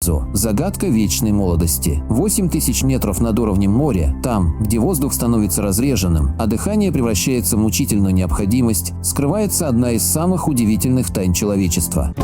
фразу «загадка вечной молодости». 8000 метров над уровнем моря, там, где воздух становится разреженным, а дыхание превращается в мучительную необходимость, скрывается одна из самых удивительных тайн человечества.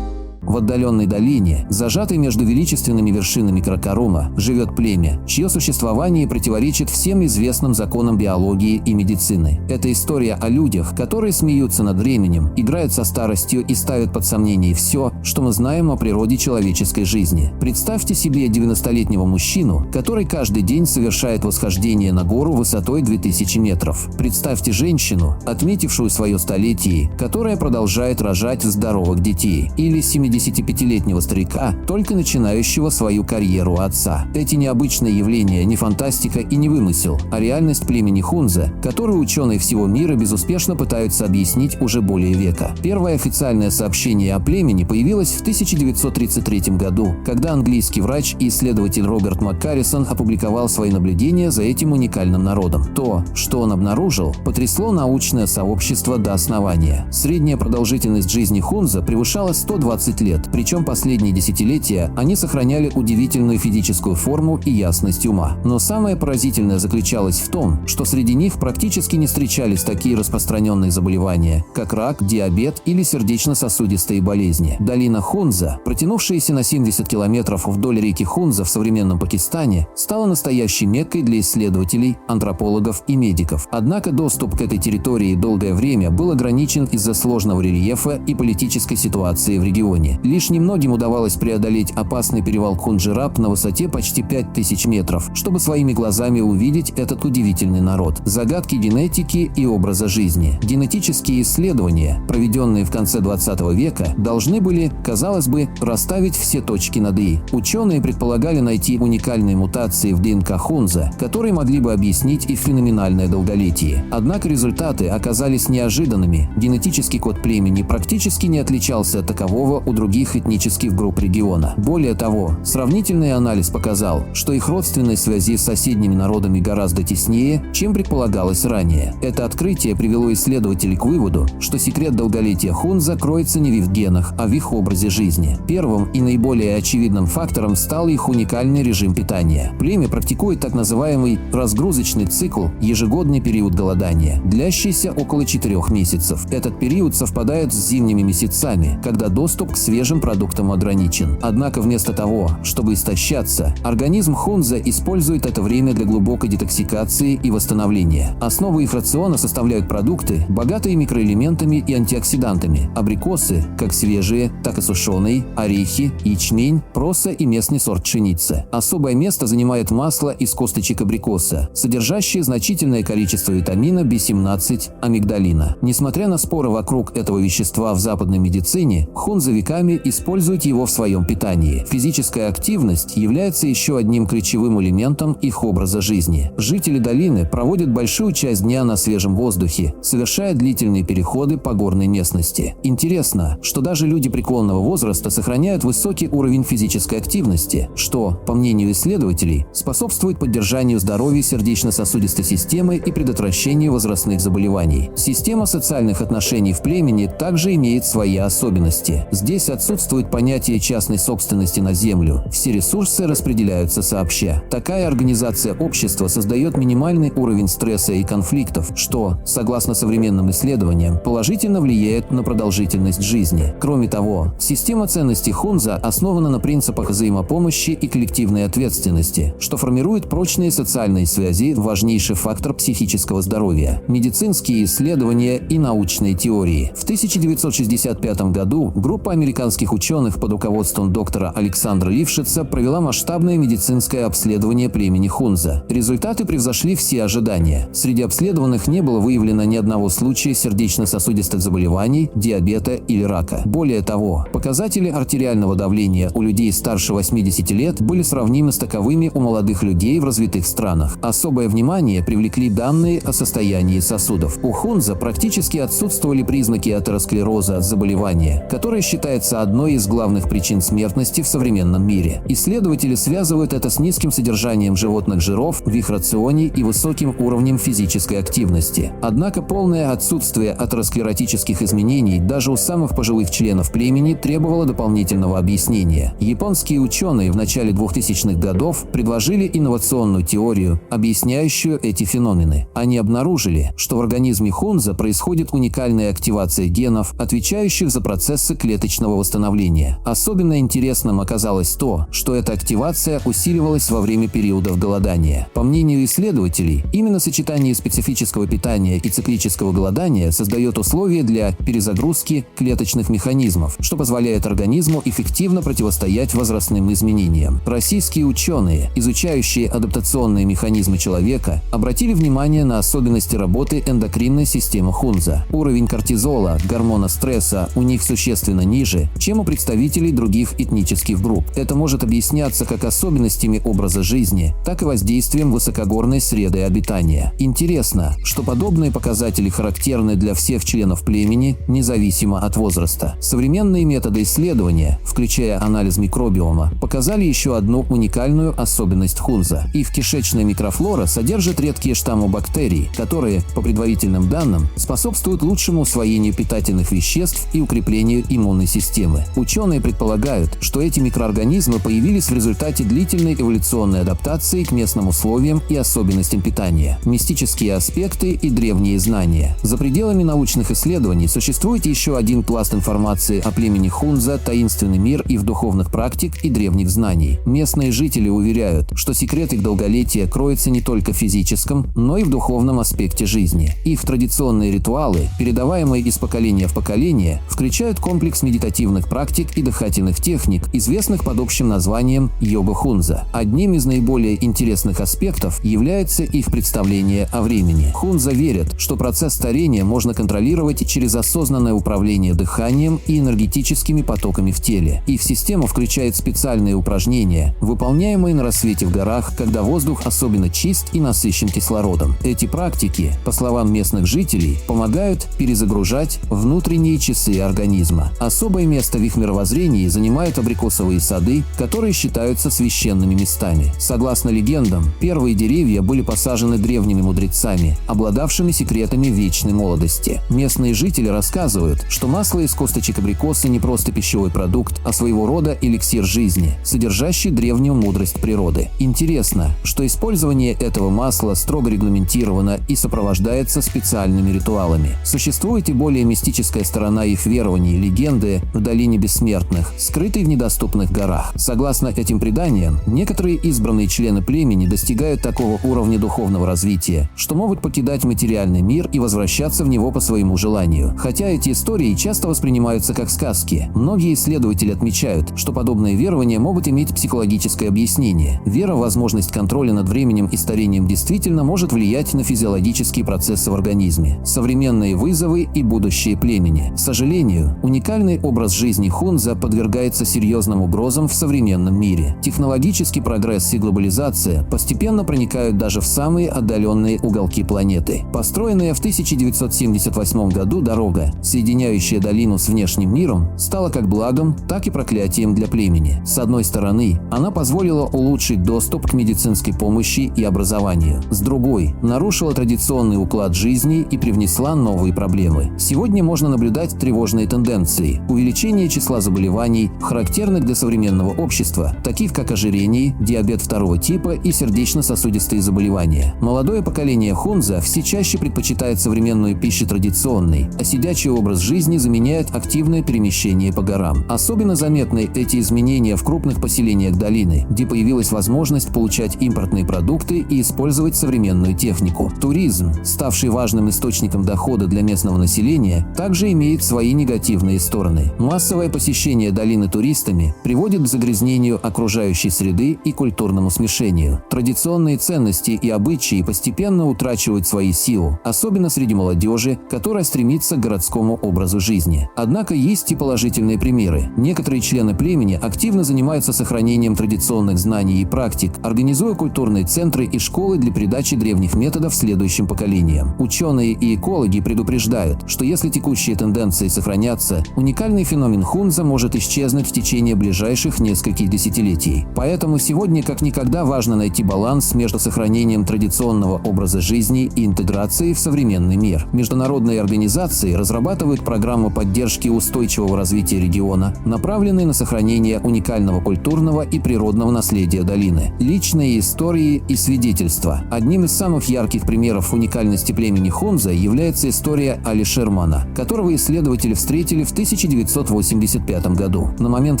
В отдаленной долине, зажатой между величественными вершинами Каракарума, живет племя, чье существование противоречит всем известным законам биологии и медицины. Это история о людях, которые смеются над временем, играют со старостью и ставят под сомнение все, что мы знаем о природе человеческой жизни. Представьте себе 90-летнего мужчину, который каждый день совершает восхождение на гору высотой 2000 метров. Представьте женщину, отметившую свое столетие, которая продолжает рожать здоровых детей. Или 75-летнего старика, только начинающего свою карьеру отца. Эти необычные явления не фантастика и не вымысел, а реальность племени Хунза, которую ученые всего мира безуспешно пытаются объяснить уже более века. Первое официальное сообщение о племени появилось в 1933 году, когда английский врач и исследователь Роберт МакКаррисон опубликовал свои наблюдения за этим уникальным народом. То, что он обнаружил, потрясло научное сообщество до основания. Средняя продолжительность жизни Хунза превышала 120 лет, причем последние десятилетия они сохраняли удивительную физическую форму и ясность ума. Но самое поразительное заключалось в том, что среди них практически не встречались такие распространенные заболевания, как рак, диабет или сердечно-сосудистые болезни. Долина Хунза, протянувшаяся на 70 километров вдоль реки Хунза в современном Пакистане, стала настоящей меккой для исследователей, антропологов и медиков. Однако доступ к этой территории долгое время был ограничен из-за сложного рельефа и политической ситуации в регионе. Лишь немногим удавалось преодолеть опасный перевал Кунджираб на высоте почти 5000 метров, чтобы своими глазами увидеть этот удивительный народ. Загадки генетики и образа жизни. Генетические исследования, проведенные в конце 20 века, должны были, казалось бы, расставить все точки над «и». Ученые предполагали найти уникальные мутации в ДНК Хунза, которые могли бы объяснить их феноменальное долголетие. Однако результаты оказались неожиданными. Генетический код племени практически не отличался от такового у других этнических групп региона. Более того, сравнительный анализ показал, что их родственные связи с соседними народами гораздо теснее, чем предполагалось ранее. Это открытие привело исследователей к выводу, что секрет долголетия Хунза кроется не в их генах, а в их образе жизни. Первым и наиболее очевидным фактором стал их уникальный режим питания. Племя практикует так называемый разгрузочный цикл, ежегодный период голодания, длящийся около 4 месяцев. Этот период совпадает с зимними месяцами, когда доступ к свежим продуктам ограничен. Однако вместо того, чтобы истощаться, организм Хунза использует это время для глубокой детоксикации и восстановления. Основу их рациона составляют продукты, богатые микроэлементами и антиоксидантами. Абрикосы, как свежие, так и сушеные, орехи, ячмень, проса и местный сорт пшеницы. Особое место занимает масло из косточек абрикоса, содержащее значительное количество витамина B17, амигдалина. Несмотря на споры вокруг этого вещества в западной медицине, Хунза веками используют его в своем питании. Физическая активность является еще одним ключевым элементом их образа жизни. Жители долины проводят большую часть дня на свежем воздухе, совершая длительные переходы по горной местности. Интересно, что даже люди преклонного возраста сохраняют высокий уровень физической активности, что, по мнению исследователей, способствует поддержанию здоровья сердечно-сосудистой системы и предотвращению возрастных заболеваний. Система социальных отношений в племени также имеет свои особенности. Здесь отсутствует понятие частной собственности на землю. Все ресурсы распределяются сообща. Такая организация общества создает минимальный уровень стресса и конфликтов, что, согласно современным исследованиям, положительно влияет на продолжительность жизни. Кроме того, система ценностей Хунза основана на принципах взаимопомощи и коллективной ответственности, что формирует прочные социальные связи, важнейший фактор психического здоровья. Медицинские исследования и научные теории. В 1965 году группа американских ученых под руководством доктора Александра Лившица провела масштабное медицинское обследование племени Хунза. Результаты превзошли все ожидания. Среди обследованных не было выявлено ни одного случая сердечно-сосудистых заболеваний, диабета или рака. Более того, показатели артериального давления у людей старше 80 лет были сравнимы с таковыми у молодых людей в развитых странах. Особое внимание привлекли данные о состоянии сосудов. У Хунза практически отсутствовали признаки атеросклероза, заболевания, которое считается является одной из главных причин смертности в современном мире. Исследователи связывают это с низким содержанием животных жиров в их рационе и высоким уровнем физической активности. Однако полное отсутствие атеросклеротических изменений даже у самых пожилых членов племени требовало дополнительного объяснения. Японские ученые в начале 2000-х годов предложили инновационную теорию, объясняющую эти феномены. Они обнаружили, что в организме Хунза происходит уникальная активация генов, отвечающих за процессы клеточного восстановления. Особенно интересным оказалось то, что эта активация усиливалась во время периодов голодания. По мнению исследователей, именно сочетание специфического питания и циклического голодания создает условия для перезагрузки клеточных механизмов, что позволяет организму эффективно противостоять возрастным изменениям. Российские ученые, изучающие адаптационные механизмы человека, обратили внимание на особенности работы эндокринной системы Хунза. Уровень кортизола, гормона стресса, у них существенно ниже, чем у представителей других этнических групп. Это может объясняться как особенностями образа жизни, так и воздействием высокогорной среды обитания. Интересно, что подобные показатели характерны для всех членов племени, независимо от возраста. Современные методы исследования, включая анализ микробиома, показали еще одну уникальную особенность Хунза. Их кишечная микрофлора содержит редкие штаммы бактерий, которые, по предварительным данным, способствуют лучшему усвоению питательных веществ и укреплению иммунной системы. Ученые предполагают, что эти микроорганизмы появились в результате длительной эволюционной адаптации к местным условиям и особенностям питания. Мистические аспекты и древние знания. За пределами научных исследований существует еще один пласт информации о племени Хунза, таинственный мир их духовных практик и древних знаний. Местные жители уверяют, что секрет их долголетия кроется не только в физическом, но и в духовном аспекте жизни. Их традиционные ритуалы, передаваемые из поколения в поколение, включают комплекс медитативных практик и дыхательных техник, известных под общим названием йога Хунза. Одним из наиболее интересных аспектов является их представление о времени. Хунза верят, что процесс старения можно контролировать через осознанное управление дыханием и энергетическими потоками в теле. Их система включает специальные упражнения, выполняемые на рассвете в горах, когда воздух особенно чист и насыщен кислородом. Эти практики, по словам местных жителей, помогают перезагружать внутренние часы организма. Особое место в их мировоззрении занимают абрикосовые сады, которые считаются священными местами. Согласно легендам, первые деревья были посажены древними мудрецами, обладавшими секретами вечной молодости. Местные жители рассказывают, что масло из косточек абрикоса не просто пищевой продукт, а своего рода эликсир жизни, содержащий древнюю мудрость природы. Интересно, что использование этого масла строго регламентировано и сопровождается специальными ритуалами. Существует и более мистическая сторона их верований, легенды в долине бессмертных, скрытой в недоступных горах. Согласно этим преданиям, некоторые избранные члены племени достигают такого уровня духовного развития, что могут покидать материальный мир и возвращаться в него по своему желанию. Хотя эти истории часто воспринимаются как сказки, многие исследователи отмечают, что подобные верования могут иметь психологическое объяснение. Вера в возможность контроля над временем и старением действительно может влиять на физиологические процессы в организме. Современные вызовы и будущее племени. К сожалению, уникальный образ жизни Хунза подвергается серьезным угрозам в современном мире. Технологический прогресс и глобализация постепенно проникают даже в самые отдаленные уголки планеты. Построенная в 1978 году дорога, соединяющая долину с внешним миром, стала как благом, так и проклятием для племени. С одной стороны, она позволила улучшить доступ к медицинской помощи и образованию. С другой, нарушила традиционный уклад жизни и привнесла новые проблемы. Сегодня можно наблюдать тревожные тенденции. Увеличение числа заболеваний, характерных для современного общества, таких как ожирение, диабет второго типа и сердечно-сосудистые заболевания. Молодое поколение Хунза все чаще предпочитает современную пищу традиционной, а сидячий образ жизни заменяет активное перемещение по горам. Особенно заметны эти изменения в крупных поселениях долины, где появилась возможность получать импортные продукты и использовать современную технику. Туризм, ставший важным источником дохода для местного населения, также имеет свои негативные стороны. Массовое посещение долины туристами приводит к загрязнению окружающей среды и культурному смешению. Традиционные ценности и обычаи постепенно утрачивают свою силу, особенно среди молодежи, которая стремится к городскому образу жизни. Однако есть и положительные примеры. Некоторые члены племени активно занимаются сохранением традиционных знаний и практик, организуя культурные центры и школы для передачи древних методов следующим поколениям. Ученые и экологи предупреждают, что если текущие тенденции сохранятся, уникальный феномен феномен Хунза может исчезнуть в течение ближайших нескольких десятилетий. Поэтому сегодня как никогда важно найти баланс между сохранением традиционного образа жизни и интеграцией в современный мир. Международные организации разрабатывают программы поддержки устойчивого развития региона, направленные на сохранение уникального культурного и природного наследия долины. Личные истории и свидетельства. Одним из самых ярких примеров уникальности племени Хунза является история Али Шермана, которого исследователи встретили в 1985 году. На момент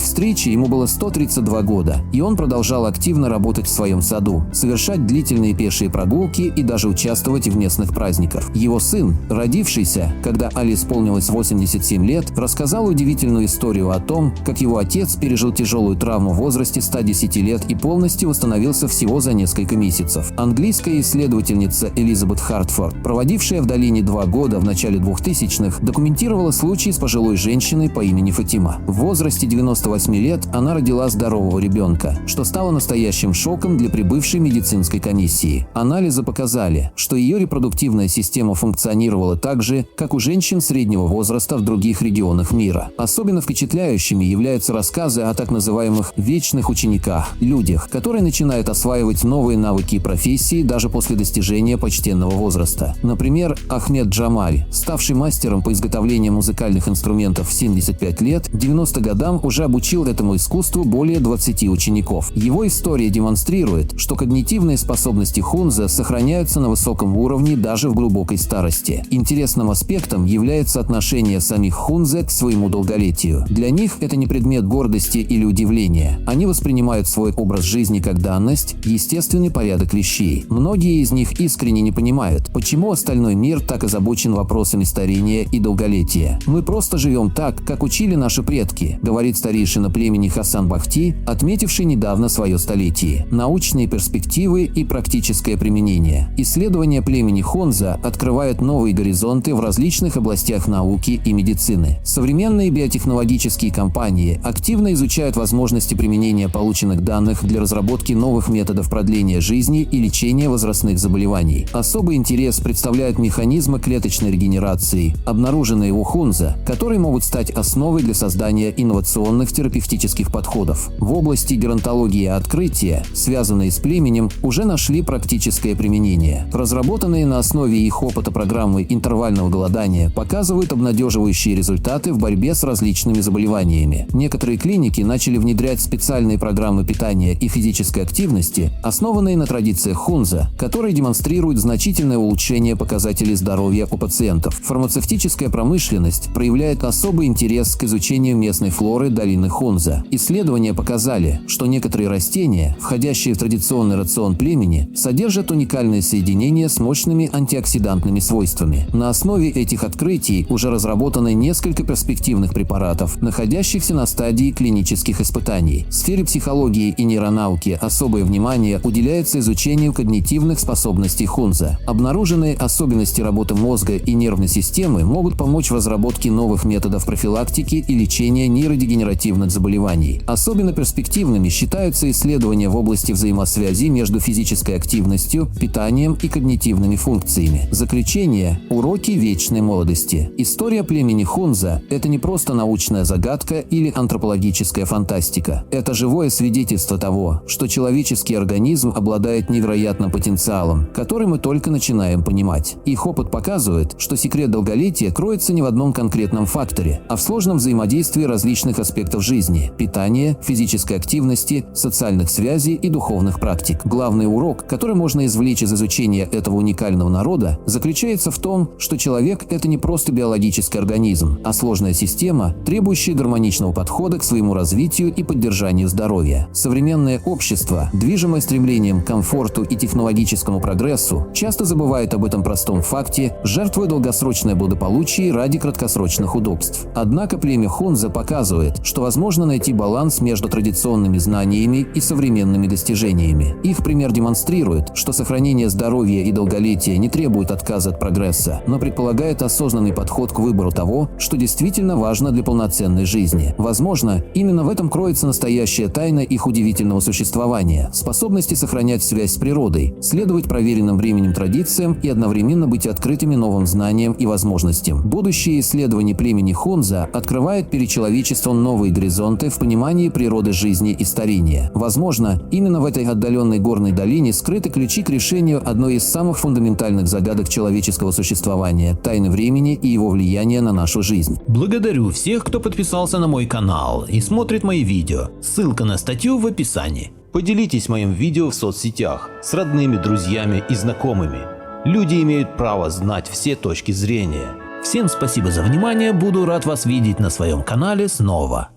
встречи ему было 132 года, и он продолжал активно работать в своем саду, совершать длительные пешие прогулки и даже участвовать в местных праздниках. Его сын, родившийся, когда Али исполнилось 87 лет, рассказал удивительную историю о том, как его отец пережил тяжелую травму в возрасте 110 лет и полностью восстановился всего за несколько месяцев. Английская исследовательница Элизабет Хартфорд, проводившая в долине 2 года в начале 2000-х, документировала случай с пожилой женщиной по имени Фатима. В возрасте 98 лет она родила здорового ребенка, что стало настоящим шоком для прибывшей медицинской комиссии. Анализы показали, что ее репродуктивная система функционировала так же, как у женщин среднего возраста в других регионах мира. Особенно впечатляющими являются рассказы о так называемых «вечных учениках» – людях, которые начинают осваивать новые навыки и профессии даже после достижения почтенного возраста. Например, Ахмед Джамаль, ставший мастером по изготовлению музыкальных инструментов в 75 лет, к 90 годам уже обучил этому искусству более 20 учеников. Его история демонстрирует, что когнитивные способности Хунза сохраняются на высоком уровне даже в глубокой старости. Интересным аспектом является отношение самих Хунза к своему долголетию. Для них это не предмет гордости или удивления. Они воспринимают свой образ жизни как данность, естественный порядок вещей. Многие из них искренне не понимают, почему остальной мир так озабочен вопросами старения и долголетия. «Мы просто живем так, как учили наши предки», говорит старейшина племени Хасан Бахти, отметивший недавно свое столетие. Научные перспективы и практическое применение. Исследования племени Хунза открывают новые горизонты в различных областях науки и медицины. Современные биотехнологические компании активно изучают возможности применения полученных данных для разработки новых методов продления жизни и лечения возрастных заболеваний. Особый интерес представляют механизмы клеточной регенерации, обнаруженные у Хунза, которые могут стать основой для создания инновационных терапевтических подходов. В области геронтологии открытия, связанные с племенем, уже нашли практическое применение. Разработанные на основе их опыта программы интервального голодания показывают обнадеживающие результаты в борьбе с различными заболеваниями. Некоторые клиники начали внедрять специальные программы питания и физической активности, основанные на традициях Хунза, которые демонстрируют значительное улучшение показателей здоровья у пациентов. Фармацевтическая промышленность проявляет особый интерес к изучению местной флоры долины Хунза. Исследования показали, что некоторые растения, входящие в традиционный рацион племени, содержат уникальные соединения с мощными антиоксидантными свойствами. На основе этих открытий уже разработаны несколько перспективных препаратов, находящихся на стадии клинических испытаний. В сфере психологии и нейронауки особое внимание уделяется изучению когнитивных способностей Хунза. Обнаруженные особенности работы мозга и нервной системы могут помочь в разработке новых методов профилактики и лечения нейродегенеративных заболеваний. Особенно перспективными считаются исследования в области взаимосвязи между физической активностью, питанием и когнитивными функциями. Заключение – уроки вечной молодости. История племени Хунза – это не просто научная загадка или антропологическая фантастика. Это живое свидетельство того, что человеческий организм обладает невероятным потенциалом, который мы только начинаем понимать. Их опыт показывает, что секрет долголетия кроется не в одном конкретном факторе, а в сложном взаимодействии различных аспектов жизни – питания, физической активности, социальных связей и духовных практик. Главный урок, который можно извлечь из изучения этого уникального народа, заключается в том, что человек – это не просто биологический организм, а сложная система, требующая гармоничного подхода к своему развитию и поддержанию здоровья. Современное общество, движимое стремлением к комфорту и технологическому прогрессу, часто забывает об этом простом факте, жертвуя долгосрочное благополучие ради краткосрочных удобств. Однако племя Хунза показывает, что возможно найти баланс между традиционными знаниями и современными достижениями. Их пример демонстрирует, что сохранение здоровья и долголетия не требует отказа от прогресса, но предполагает осознанный подход к выбору того, что действительно важно для полноценной жизни. Возможно, именно в этом кроется настоящая тайна их удивительного существования – способности сохранять связь с природой, следовать проверенным временем традициям и одновременно быть открытыми новым знаниям и возможностям. Будущее исследований племени Хунза открывает открывает перед человечеством новые горизонты в понимании природы жизни и старения. Возможно, именно в этой отдаленной горной долине скрыты ключи к решению одной из самых фундаментальных загадок человеческого существования – тайны времени и его влияния на нашу жизнь. Благодарю всех, кто подписался на мой канал и смотрит мои видео. Ссылка на статью в описании. Поделитесь моим видео в соцсетях с родными, друзьями и знакомыми. Люди имеют право знать все точки зрения. Всем спасибо за внимание, буду рад вас видеть на своем канале снова.